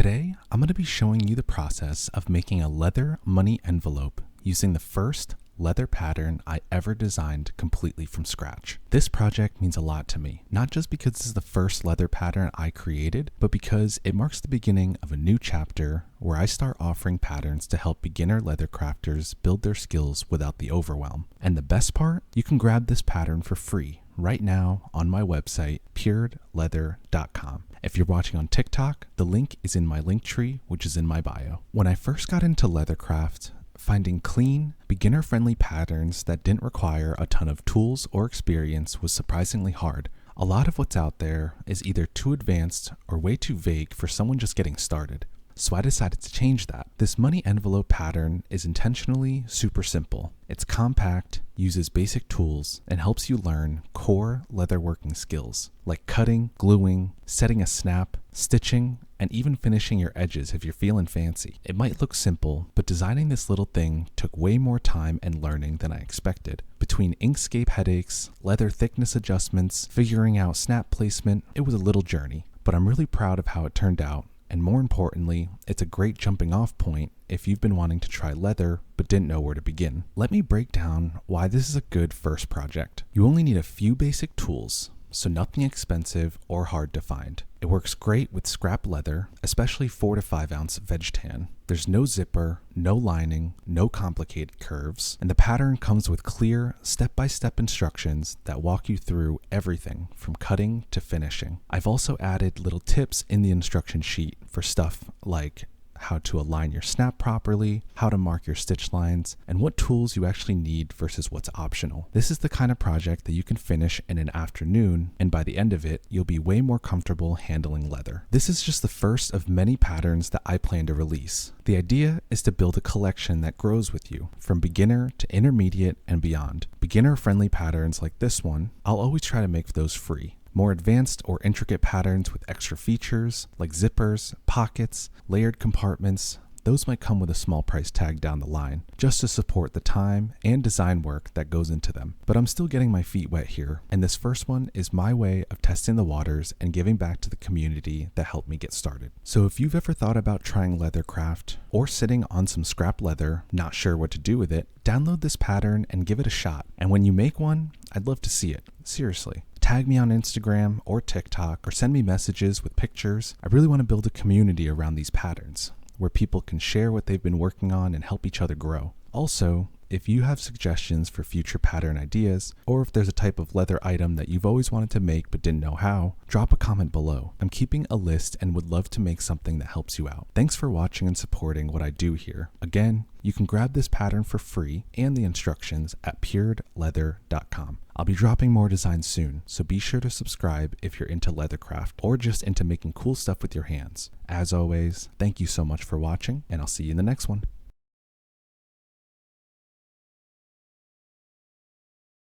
Today, I'm going to be showing you the process of making a leather money envelope using the first leather pattern I ever designed completely from scratch. This project means a lot to me, not just because this is the first leather pattern I created, but because it marks the beginning of a new chapter where I start offering patterns to help beginner leather crafters build their skills without the overwhelm. And the best part, you can grab this pattern for free right now on my website, puredleather.com. If you're watching on TikTok, the link is in my link tree, which is in my bio. When I first got into Leathercraft, finding clean, beginner-friendly patterns that didn't require a ton of tools or experience was surprisingly hard. A lot of what's out there is either too advanced or way too vague for someone just getting started. So I decided to change that. This money envelope pattern is intentionally super simple. It's compact, uses basic tools, and helps you learn core leatherworking skills like cutting, gluing, setting a snap, stitching, and even finishing your edges if you're feeling fancy. It might look simple, but designing this little thing took way more time and learning than I expected. Between Inkscape headaches, leather thickness adjustments, figuring out snap placement, it was a little journey, but I'm really proud of how it turned out. And more importantly, it's a great jumping off point if you've been wanting to try leather but didn't know where to begin. Let me break down why this is a good first project. You only need a few basic tools, so nothing expensive or hard to find. It works great with scrap leather, especially 4 to 5 ounce veg tan. There's no zipper, no lining, no complicated curves, and the pattern comes with clear, step-by-step instructions that walk you through everything from cutting to finishing. I've also added little tips in the instruction sheet for stuff like how to align your snap properly, how to mark your stitch lines, and what tools you actually need versus what's optional. This is the kind of project that you can finish in an afternoon, and by the end of it, you'll be way more comfortable handling leather. This is just the first of many patterns that I plan to release. The idea is to build a collection that grows with you, from beginner to intermediate and beyond. Beginner-friendly patterns like this one, I'll always try to make those free. More advanced or intricate patterns with extra features like zippers, pockets, layered compartments, those might come with a small price tag down the line, just to support the time and design work that goes into them. But I'm still getting my feet wet here, and this first one is my way of testing the waters and giving back to the community that helped me get started. So if you've ever thought about trying Leathercraft or sitting on some scrap leather, not sure what to do with it, download this pattern and give it a shot. And when you make one, I'd love to see it. Seriously. Tag me on Instagram or TikTok or send me messages with pictures. I really want to build a community around these patterns where people can share what they've been working on and help each other grow. Also, if you have suggestions for future pattern ideas, or if there's a type of leather item that you've always wanted to make but didn't know how, drop a comment below. I'm keeping a list and would love to make something that helps you out. Thanks for watching and supporting what I do here. Again, you can grab this pattern for free and the instructions at puredleather.com. I'll be dropping more designs soon, so be sure to subscribe if you're into Leathercraft or just into making cool stuff with your hands. As always, thank you so much for watching, and I'll see you in the next one.